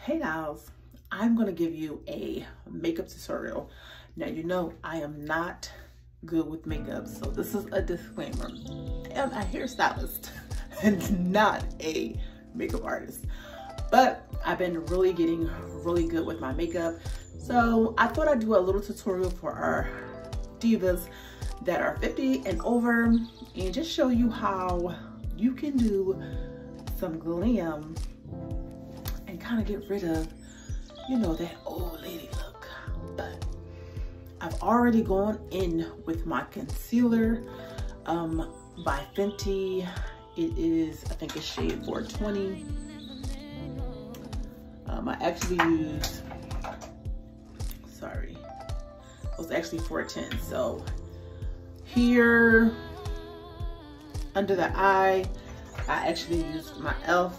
Hey guys, I'm gonna give you a makeup tutorial. Now you know I am not good with makeup, so this is a disclaimer. I'm a hairstylist and not a makeup artist, but I've been really getting really good with my makeup. So I thought I'd do a little tutorial for our divas that are 50 and over and just show you how you can do some glam and kind of get rid of, you know, that old lady look. But I've already gone in with my concealer by Fenty. It is, I think it's shade 420. I actually used, sorry, it was actually 410. So here under the eye, I actually used my e.l.f.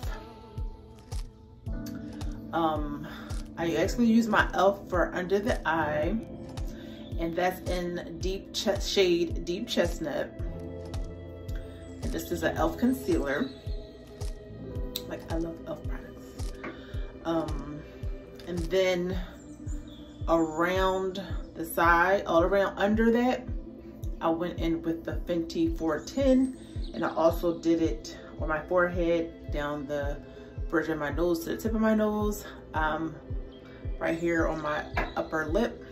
I actually use my e.l.f. for under the eye, and that's in shade Deep Chestnut. And this is an e.l.f. concealer. Like, I love e.l.f. products. And then around the side, all around under that, I went in with the Fenty 410, and I also did it on my forehead, down the bridge of my nose to the tip of my nose, right here on my upper lip,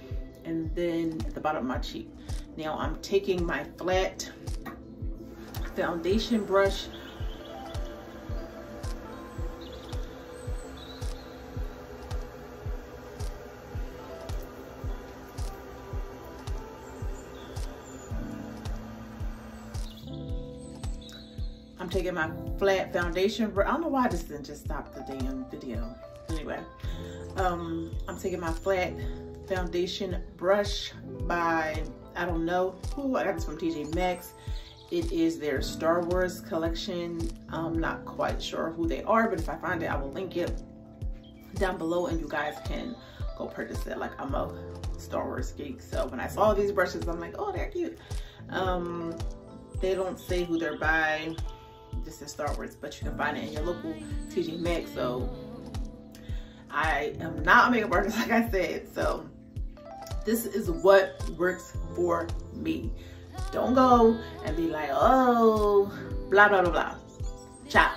and then at the bottom of my cheek. Now I'm taking my flat foundation brush, I don't know why this didn't just stop the damn video. Anyway, I'm taking my flat foundation brush by, I don't know who, I got this from TJ Maxx. It is their Star Wars collection. I'm not quite sure who they are, but if I find it, I will link it down below and you guys can go purchase it. Like, I'm a Star Wars geek, so when I saw these brushes, I'm like, oh, they're cute. They don't say who they're by. This is Star Wars, but you can find it in your local TJ Maxx. So I am not a makeup artist, like I said, so this is what works for me. Don't go and be like, oh, blah, blah, blah, blah. Ciao.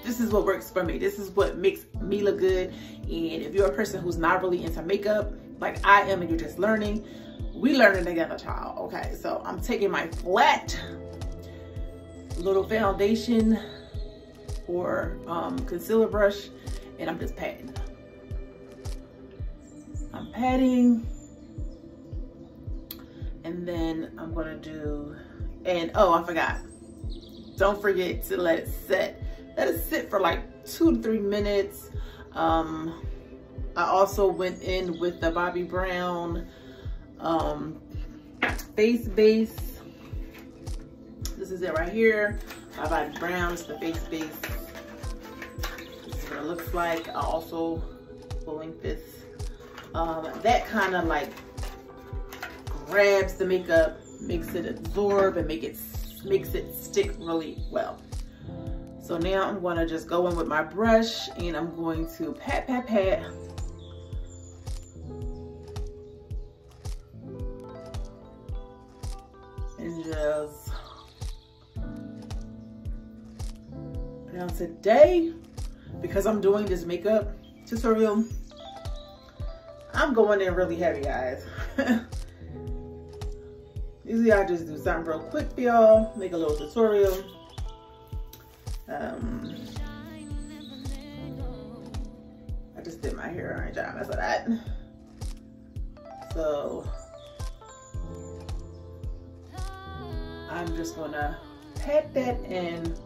This is what works for me. This is what makes me look good. And if you're a person who's not really into makeup, like I am, and you're just learning, we learning together, child. Okay, so I'm taking my flat little foundation or concealer brush, and I'm just patting. I'm patting, and then I'm gonna do, and oh, I forgot, don't forget to let it sit. Let it sit for like 2 to 3 minutes. I also went in with the Bobbi Brown face base. This is it right here. My Bobbi Brown is the face base. This is what it looks like. I also will link this. That kind of like grabs the makeup, makes it absorb, and makes it stick really well. So now I'm gonna just go in with my brush, and I'm going to pat, pat, pat. And just, now today, because I'm doing this makeup tutorial, I'm going in really heavy, guys. Usually I just do something real quick for y'all, make a little tutorial. I just did my hair, I ain't trying to mess with that. So I'm just gonna pat that and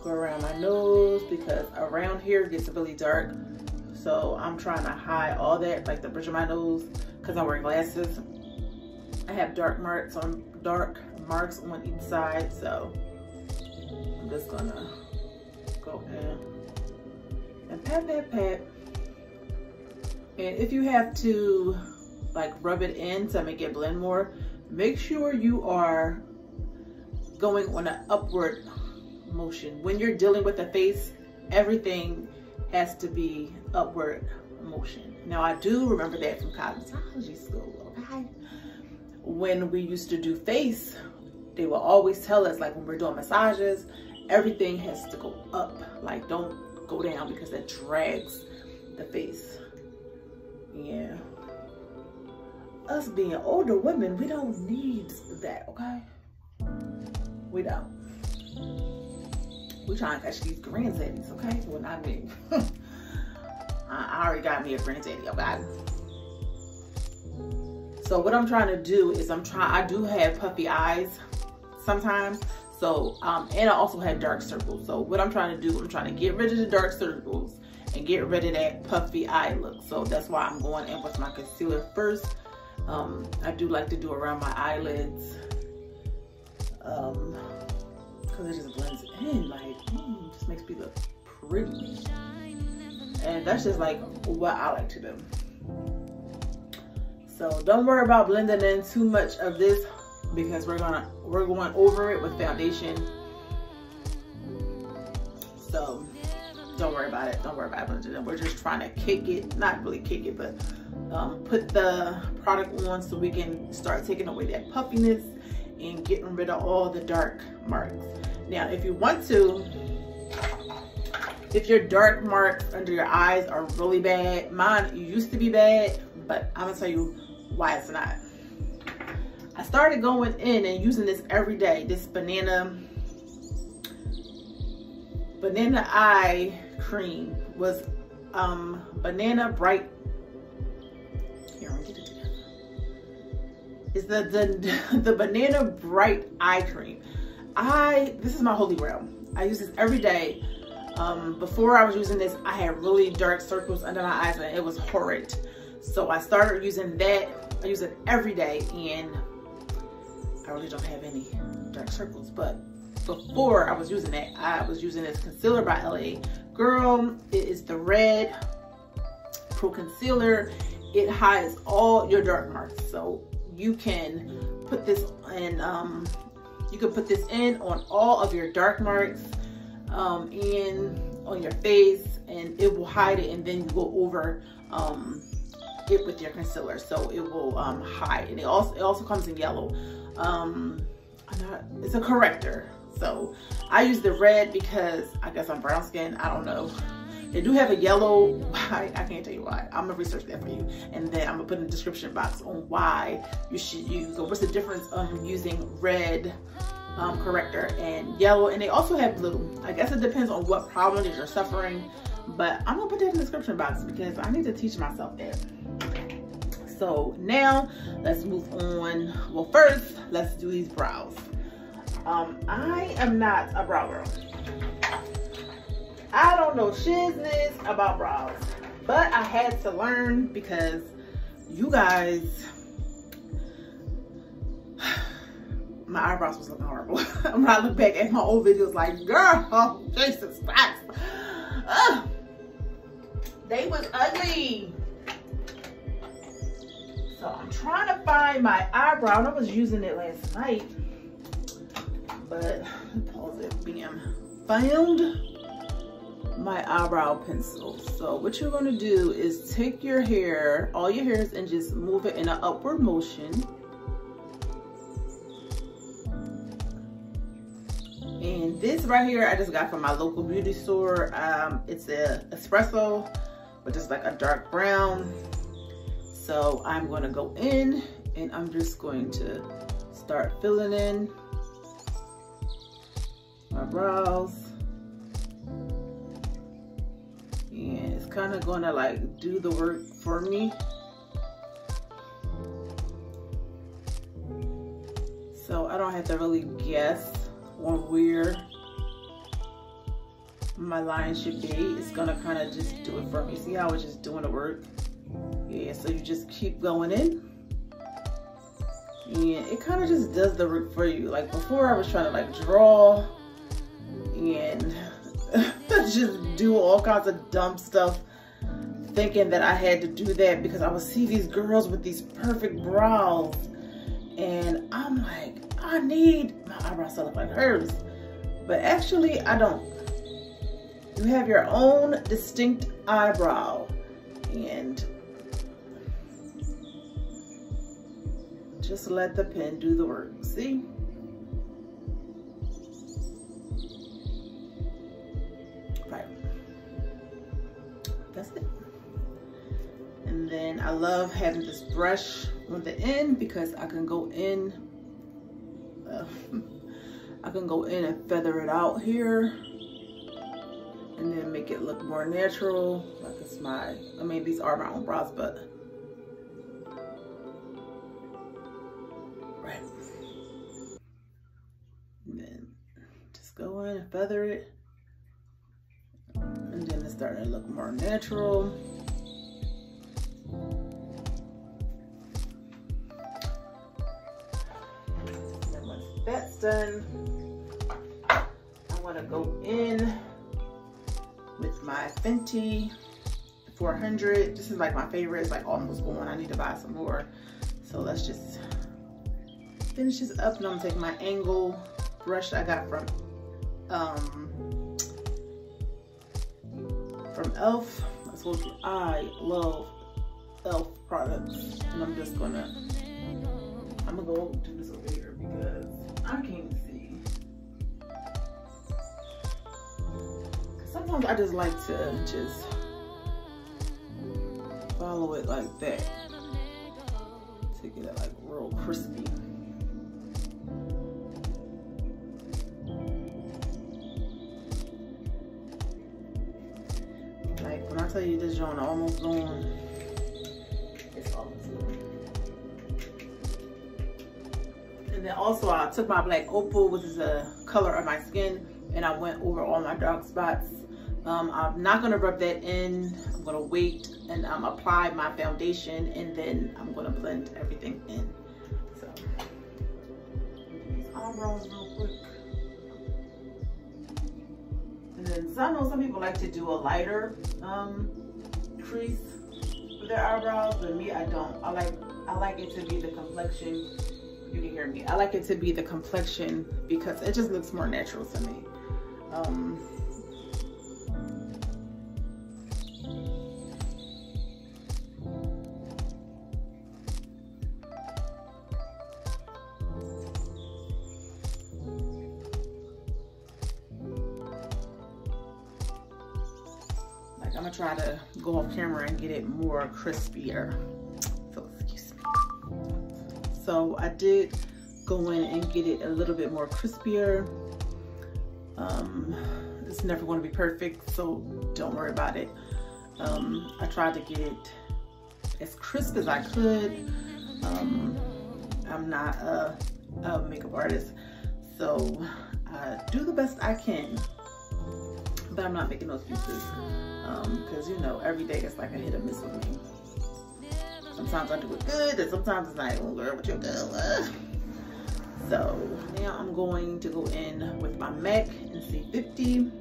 go around my nose, because around here gets really dark. So I'm trying to hide all that, like the bridge of my nose, because I wear glasses. I have dark marks on each side, so I'm just gonna go in and pat, pat, pat. And if you have to like rub it in to make it blend more, make sure you are going on an upward motion. When you're dealing with the face, everything has to be upward motion. Now I do remember that from cosmetology school, okay? When we used to do face, they will always tell us, like when we're doing massages, everything has to go up. Like don't go down because that drags the face. Yeah. Us being older women, we don't need that, okay? We don't. We trying to catch these granddaddies, okay? Well, not me. I already got me a granddaddy, okay? So what I'm trying to do is I do have puffy eyes sometimes. So, and I also have dark circles. So what I'm trying to do, I'm trying to get rid of the dark circles and get rid of that puffy eye look. So that's why I'm going in with my concealer first. I do like to do around my eyelids. Cause it just blends in, like, just makes me look pretty. And that's just like what I like to do. So don't worry about blending in too much of this because we're going over it with foundation. So don't worry about it. Don't worry about blending in. We're just trying to kick it, not really kick it, but put the product on so we can start taking away that puffiness and getting rid of all the dark marks. Now, if you want to, if your dark marks under your eyes are really bad, mine used to be bad, but I'm gonna tell you why it's not. I started going in and using this every day. This banana eye cream was banana bright. Here, let me get it together. It's the banana bright eye cream. This is my holy grail. I use this every day. Before I was using this, I had really dark circles under my eyes and it was horrid. So I started using that. I use it every day and I really don't have any dark circles. But before I was using that, I was using this concealer by LA Girl. It is the Red Pro Concealer. It hides all your dark marks. So you can put this in, you can put this in on all of your dark marks and on your face, and it will hide it, and then you go over it with your concealer, so it will hide. And it also comes in yellow. It's a corrector. So I use the red because I guess I'm brown skin. I don't know. They do have a yellow. Why? I can't tell you why. I'm gonna research that for you, and then I'm gonna put in the description box on why you should use, or what's the difference using red corrector and yellow. And they also have blue. I guess it depends on what problem that you're suffering, but I'm gonna put that in the description box because I need to teach myself that. So now let's move on. Well, first let's do these brows. I am not a brow girl. I don't know shizness about brows, but I had to learn because you guys, my eyebrows was looking horrible. When I look back at my old videos, like, girl, oh, Jesus Christ. They was ugly. So I'm trying to find my eyebrow, and I was using it last night, but pause it, bam, found my eyebrow pencil. So what you're going to do is take your hair, all your hairs, and just move it in an upward motion. And this right here I just got from my local beauty store. It's a espresso, but it's like a dark brown. So I'm going to go in and I'm just going to start filling in my brows. And it's kind of going to like do the work for me. So I don't have to really guess on where my line should be. It's going to kind of just do it for me. See how it's just doing the work? Yeah, so you just keep going in. And it kind of just does the work for you. Like before I was trying to like draw and just do all kinds of dumb stuff, thinking that I had to do that because I would see these girls with these perfect brows, and I'm like, I need my eyebrows to look like hers, but actually I don't. You have your own distinct eyebrow, and just let the pen do the work. See? Right. That's it. And then I love having this brush on the end because I can go in and feather it out here and then make it look more natural. Like it's these are my own brows, but right. And then just go in and feather it, and then it's starting to look more natural. And once that's done, I want to go in with my Fenty 400. This is like my favorite. It's like almost gone. I need to buy some more. So let's just finish this up. And I'm gonna take my angle brush I got from e.l.f. I told you I love e.l.f. products, and I'm gonna go do this over here because I can't see. Sometimes I just like to just follow it like that to get it like real crispy. Like when I tell you this joint almost gone, it's almost gone. And then also I took my black Opal, which is a color of my skin, and I went over all my dark spots. I'm not gonna rub that in. I'm gonna wait and apply my foundation, and then I'm gonna blend everything in. So, these eyebrows real quick. And then I know some people like to do a lighter crease with their eyebrows, but me, I don't. I like it to be the complexion. You can hear me. I like it to be the complexion because it just looks more natural to me. I'm gonna try to go off camera and get it more crispier. So excuse me. So I did go in and get it a little bit more crispier. It's never going to be perfect, so don't worry about it. I tried to get it as crisp as I could. I'm not a makeup artist, so I do the best I can, but I'm not making those pieces. Because you know, every day it's like a hit or miss with me. Sometimes I do it good, and sometimes it's like, oh girl, what you doing? So now I'm going to go in with my MAC in C50,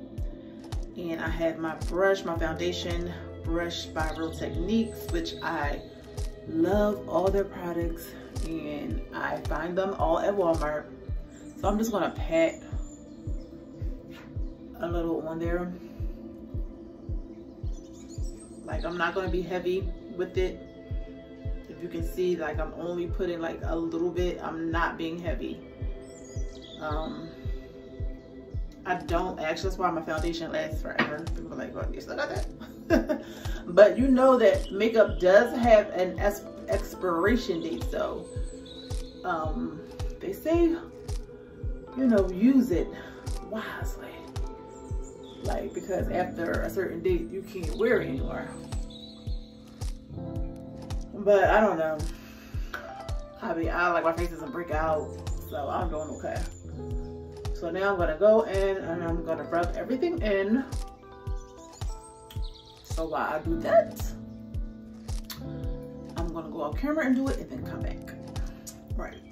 and I have my brush, my foundation brush by Real Techniques, which I love all their products, and I find them all at Walmart. So I'm just gonna pat a little on there. Like, I'm not gonna be heavy with it. If you can see, like, I'm only putting like a little bit. I'm not being heavy. I don't actually, that's why my foundation lasts forever. People are like, oh, you still got that? But you know that makeup does have an expiration date, so they say, you know, use it wisely. Like, because after a certain date, you can't wear it anymore. But I don't know. I mean, I like my face doesn't break out, so I'm doing okay. So now I'm gonna go in and I'm gonna rub everything in. So while I do that, I'm gonna go off camera and do it and then come back. Right.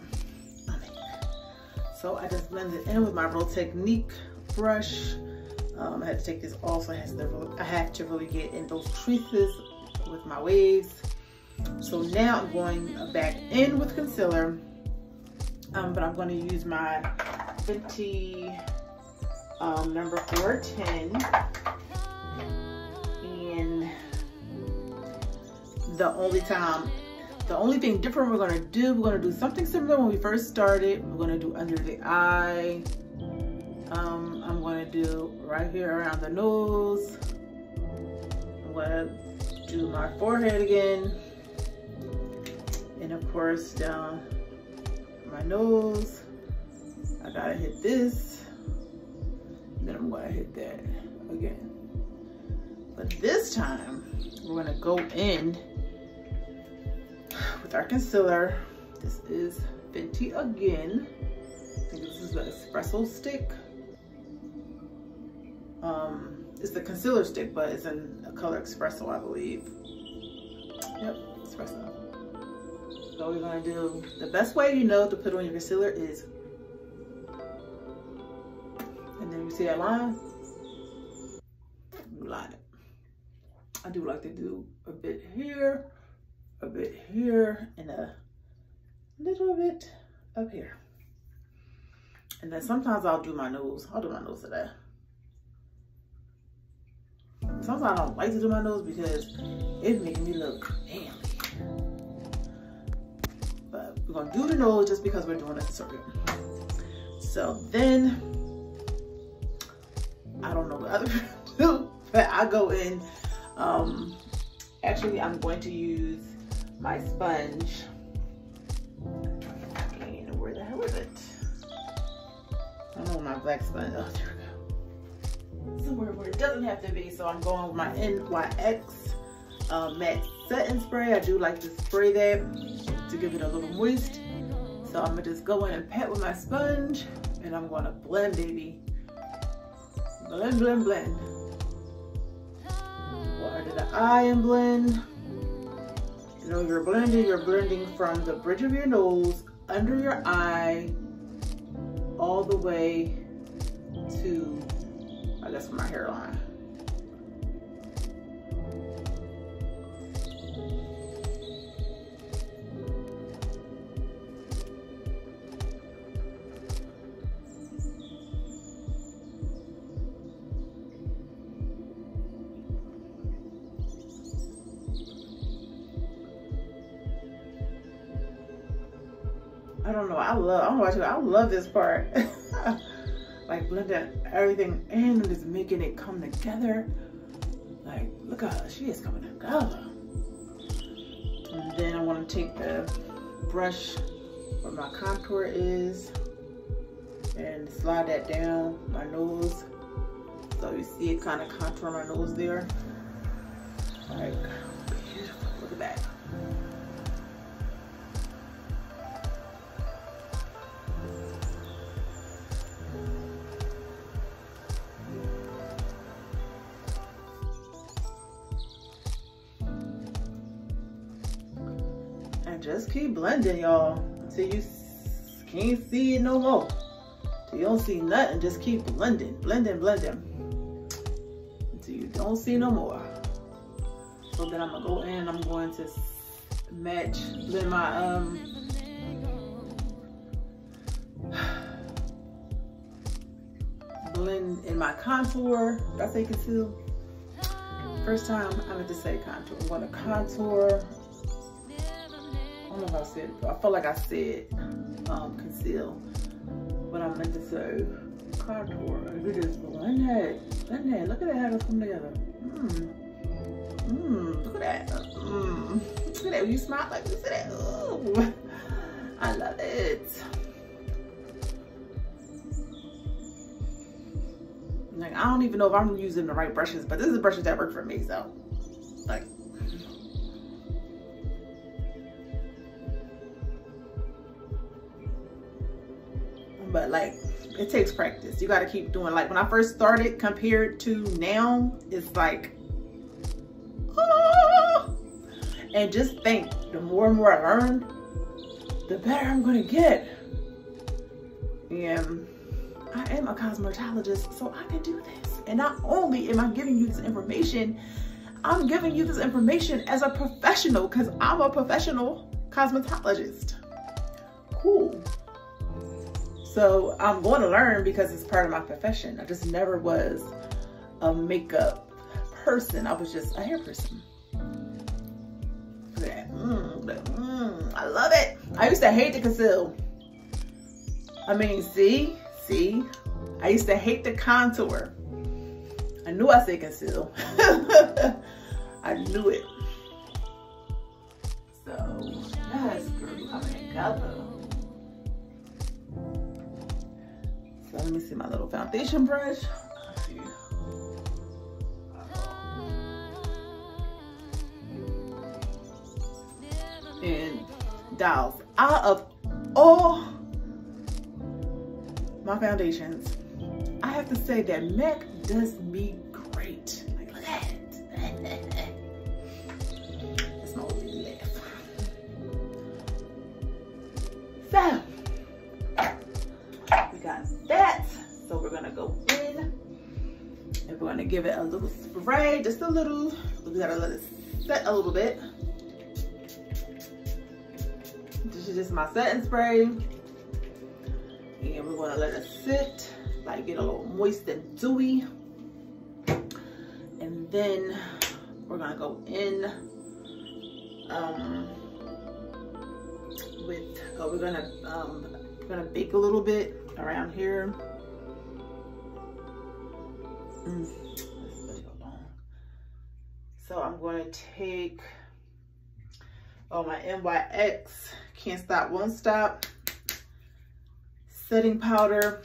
So I just blended in with my Real Technique brush. I had to take this off, so I have to really get in those creases with my waves. So now I'm going back in with concealer, but I'm going to use my Fenty number 410, and the only time. The only thing different we're gonna do something similar when we first started. We're gonna do under the eye. I'm gonna do right here around the nose. I'm gonna do my forehead again. And of course down my nose. I gotta hit this. And then I'm gonna hit that again. But this time, we're gonna go in with our concealer. This is Fenty again. I think this is the espresso stick. It's the concealer stick, but it's in a color espresso, I believe. Yep, espresso. So we're gonna do, the best way you know to put on your concealer is, and then you see that line? You line it. I do like to do a bit here, and a little bit up here. And then sometimes I'll do my nose. I'll do my nose today. Sometimes I don't like to do my nose because it makes me look manly. But we're gonna do the nose just because we're doing a circuit. So then, I don't know what other people do, but I go in. Actually, I'm going to use my sponge. And where the hell is it? I don't know my black sponge. Oh, there we go. Somewhere where it doesn't have to be. So I'm going with my NYX matte setting spray. I do like to spray that to give it a little moist. So I'm gonna just go in and pat with my sponge, and I'm gonna blend, baby. Blend, blend, blend. Go under the eye and blend. You know, you're blending from the bridge of your nose, under your eye, all the way to, I guess, my hairline. I don't know, I don't know about you, I love this part. Like blending everything in and just making it come together. Like, look at her, she is coming together. And then I want to take the brush where my contour is and slide that down my nose. So you see it kind of contour my nose there. Like, beautiful, look at that. Just keep blending, y'all, until you can't see it no more. Till you don't see nothing, just keep blending, blending, blending, until you don't see no more. So then I'm gonna go in, I'm going to blend my blend in my contour. Did I say conceal? First time I meant to say contour. I'm gonna contour. I don't know if I said it, but I felt like I said conceal, but I meant to say contour. And we just blend that, look at that, how those come together. Look at that. Look at that, when you smile like this, look at that. Ooh, I love it. Like, I don't even know if I'm using the right brushes, but this is the brushes that work for me, so like. But like, it takes practice. You got to keep doing. Like when I first started compared to now, it's like, oh. And just think, the more and more I learn, the better I'm gonna get. And I am a cosmetologist, so I can do this. And not only am I giving you this information, I'm giving you this information as a professional, because I'm a professional cosmetologist. Cool. So I'm going to learn because it's part of my profession. I just never was a makeup person. I was just a hair person. But, I love it. I used to hate to conceal. I mean, see? I used to hate the contour. I knew I said conceal. I knew it. So, yes, girl, you coming together. So let me see my little foundation brush. And dolls, out of all my foundations, I have to say that MAC does me great. Like, look at it. That's my old lady laugh. So, we got that. So we're gonna go in and we're gonna give it a little spray, just a little. We gotta let it set a little bit. This is just my setting spray. And we're gonna let it sit, like get a little moist and dewy. And then we're gonna go in we're gonna bake a little bit around here. So I'm going to take my NYX Can't Stop Won't Stop setting powder.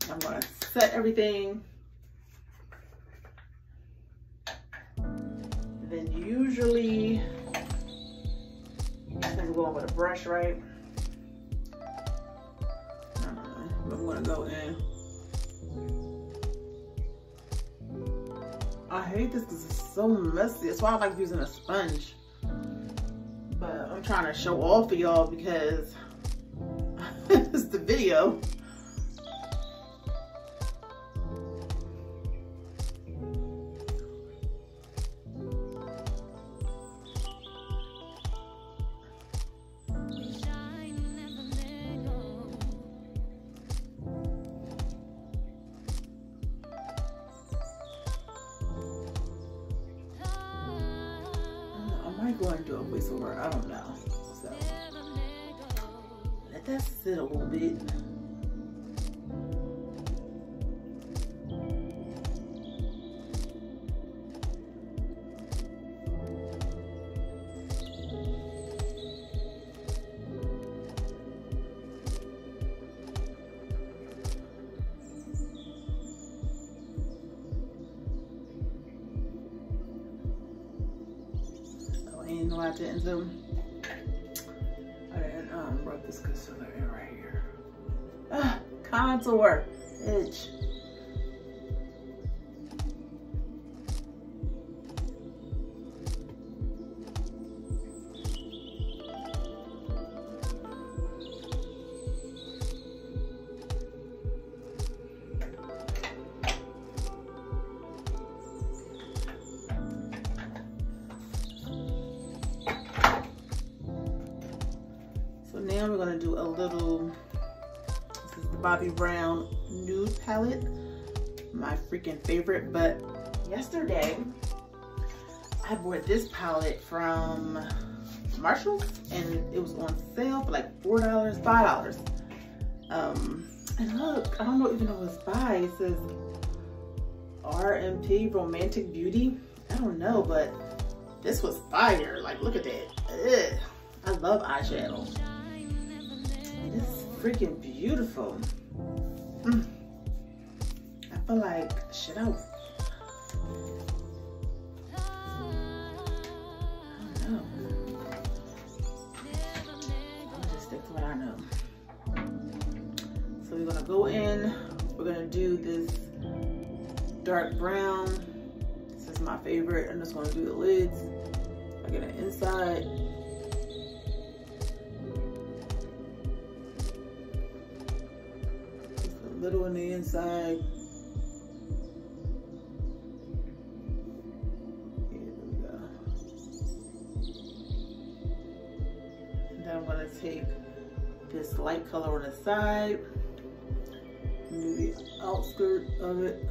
I'm going to set everything. Then usually, because we're going with a brush, right? I'm going to go in. I hate this because it's so messy. That's why I like using a sponge. But I'm trying to show off for y'all because it's the video. Going to do a voiceover, I don't know. So let that sit a little bit. No, I didn't zoom. I didn't rub this concealer in right here. Contour, itch. Now we're gonna do a little, this is the Bobbi Brown Nude Palette, my freaking favorite. But yesterday, I bought this palette from Marshalls and it was on sale for like $4, $5. And look, I don't know even know what it's by. It says RMP, Romantic Beauty. I don't know, but this was fire. Like, look at that. Ugh. I love eyeshadow. It's freaking beautiful. I feel like, should I don't know. I'm gonna just stick to what I know. So we're gonna go in, we're gonna do this dark brown. This is my favorite. I'm just gonna do the lids. I get an inside. Little on the inside. Here we go. And then I'm gonna take this light color on the side and do the outskirt of it.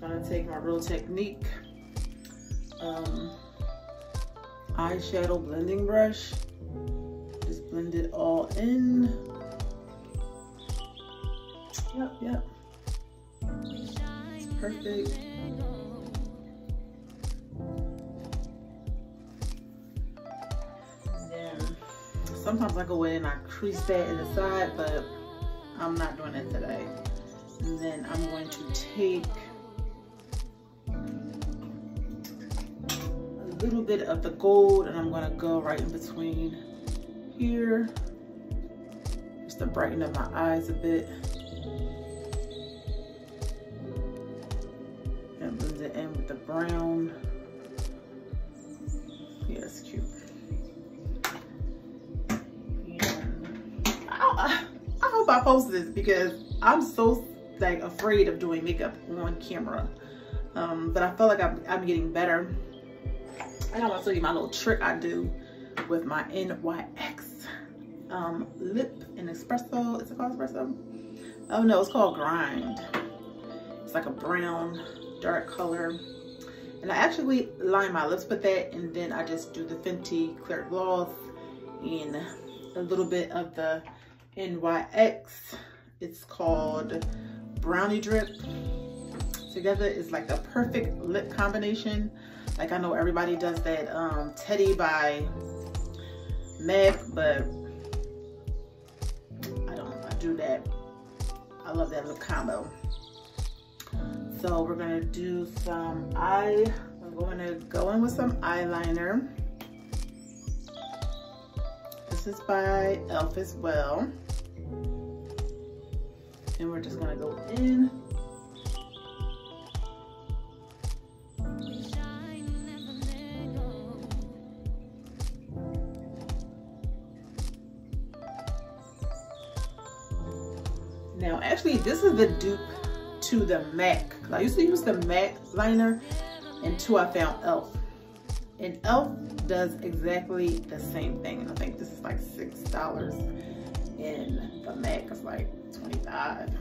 gonna take my Real Technique eyeshadow blending brush. Just blend it all in. Yep. It's perfect. And then sometimes I go in and I crease that in the side, but I'm not doing it today. And then I'm going to take a little bit of the gold and I'm gonna go right in between here, just to brighten up my eyes a bit. And blend it in with the brown. Yeah, it's cute. And I hope I post this because I'm so like afraid of doing makeup on camera. But I feel like I'm getting better. I gotta tell you my little trick I do with my NYX lip in espresso. Is it called espresso? Oh no, it's called Grind. It's like a brown dark color. And I actually line my lips with that, and then I just do the Fenty clear gloss and a little bit of the NYX. It's called Brownie Drip. Together is like the perfect lip combination. Like I know everybody does that Teddy by MAC, but I do that. I love that lip combo. So we're gonna do some I'm going to go in with some eyeliner. This is by e.l.f. as well. And we're just gonna go in. Now, actually, this is the dupe to the MAC. I used to use the MAC liner until I found e.l.f. And e.l.f. does exactly the same thing. And I think this is like $6. And the MAC is like $25.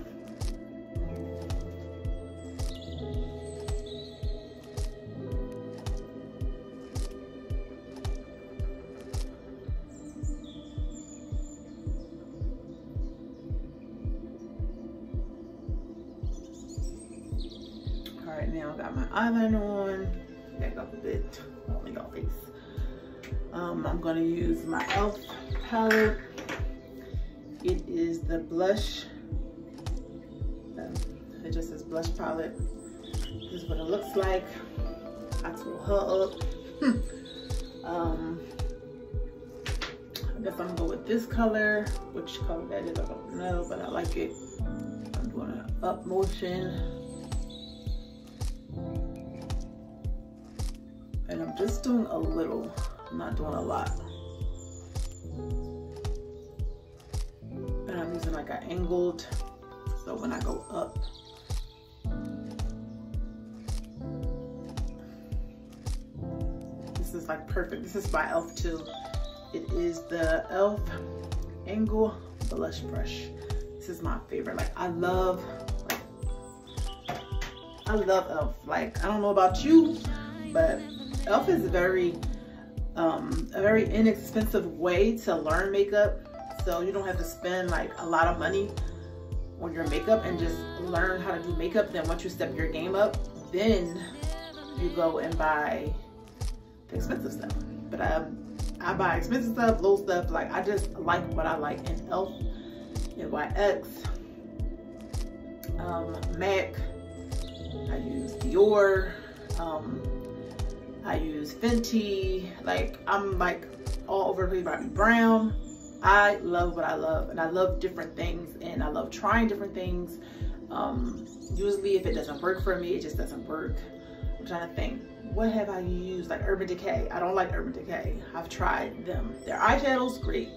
Alright, now I got my eyeliner on. Back up a bit. Only got face. I'm gonna use my e.l.f. palette. It is the blush. It just says blush palette. This is what it looks like. I tool her up. I guess I'm gonna go with this color. Which color that is, I don't know, but I like it. I'm doing an up motion. And I'm just doing a little. I'm not doing a lot. And I'm using like an angled, so when I go up, this is like perfect. This is by e.l.f. too. It is the e.l.f. Angle Blush Brush. This is my favorite. Like I love e.l.f. Like I don't know about you, but e.l.f. is a very inexpensive way to learn makeup. So you don't have to spend like a lot of money on your makeup and just learn how to do makeup. Then once you step your game up, then you go and buy the expensive stuff. But I buy expensive stuff, low stuff. Like I just like what I like in e.l.f., NYX, MAC. I use Dior. I use Fenty. Like I'm like all over the place. Bobbi Brown. I love what I love, and I love different things, and I love trying different things. Usually if it doesn't work for me, it just doesn't work. I'm trying to think, what have I used? Like Urban Decay. I don't like Urban Decay. I've tried them. Their eyeshadows, great.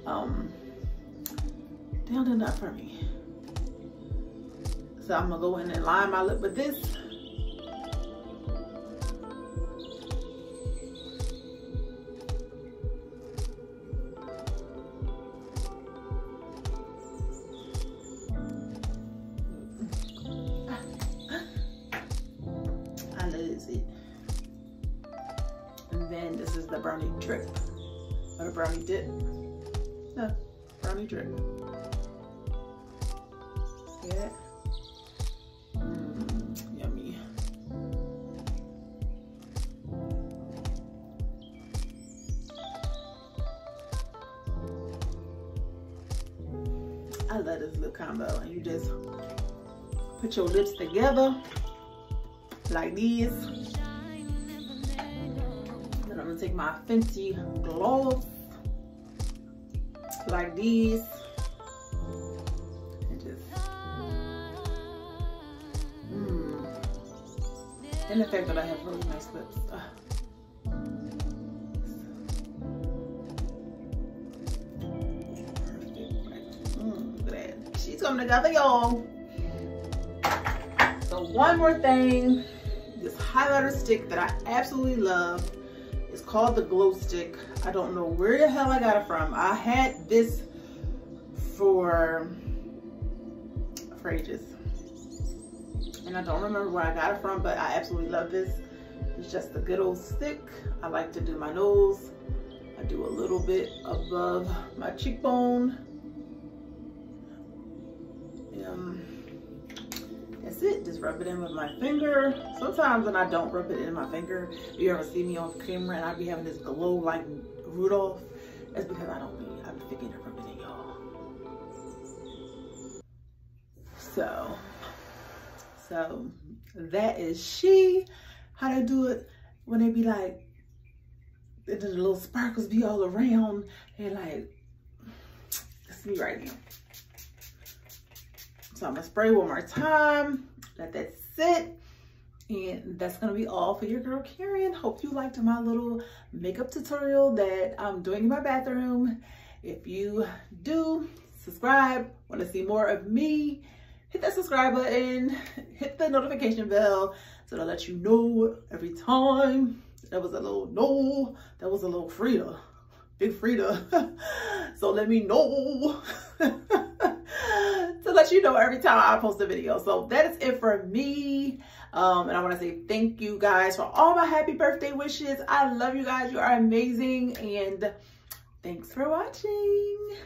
They don't do that for me. So I'm gonna go in and line my lip with this. the brownie drip or the brownie dip. No, brownie drip. See that? Yummy. I love this little combo, and you just put your lips together like this. Then I'm gonna take my Fenty gloss like these and just and the fact that I have really nice lips. Look at that. She's coming together, y'all. So one more thing, this highlighter stick that I absolutely love. It's called the Glow Stick. I don't know where the hell I got it from. I had this for ages. And I don't remember where I got it from, but I absolutely love this. It's just a good old stick. I like to do my nose. I do a little bit above my cheekbone. That's it. Just rub it in with my finger. Sometimes when I don't rub it in my finger, you ever see me on camera and I be having this glow like Rudolph, that's because I be forgetting to rub it in, y'all. So that is she. How to do it when they be like, the little sparkles be all around. They're like, that's me right now. So I'm gonna spray one more time, let that sit, and that's gonna be all for your girl Karen. Hope you liked my little makeup tutorial that I'm doing in my bathroom. If you do, subscribe. Want to see more of me? Hit that subscribe button, hit the notification bell so they'll let you know every time. That was a little no, that was a little Frida, big Frida. So let me know. To let you know every time I post a video. So that is it for me. And I want to say thank you guys for all my happy birthday wishes. I love you guys. You are amazing. And thanks for watching.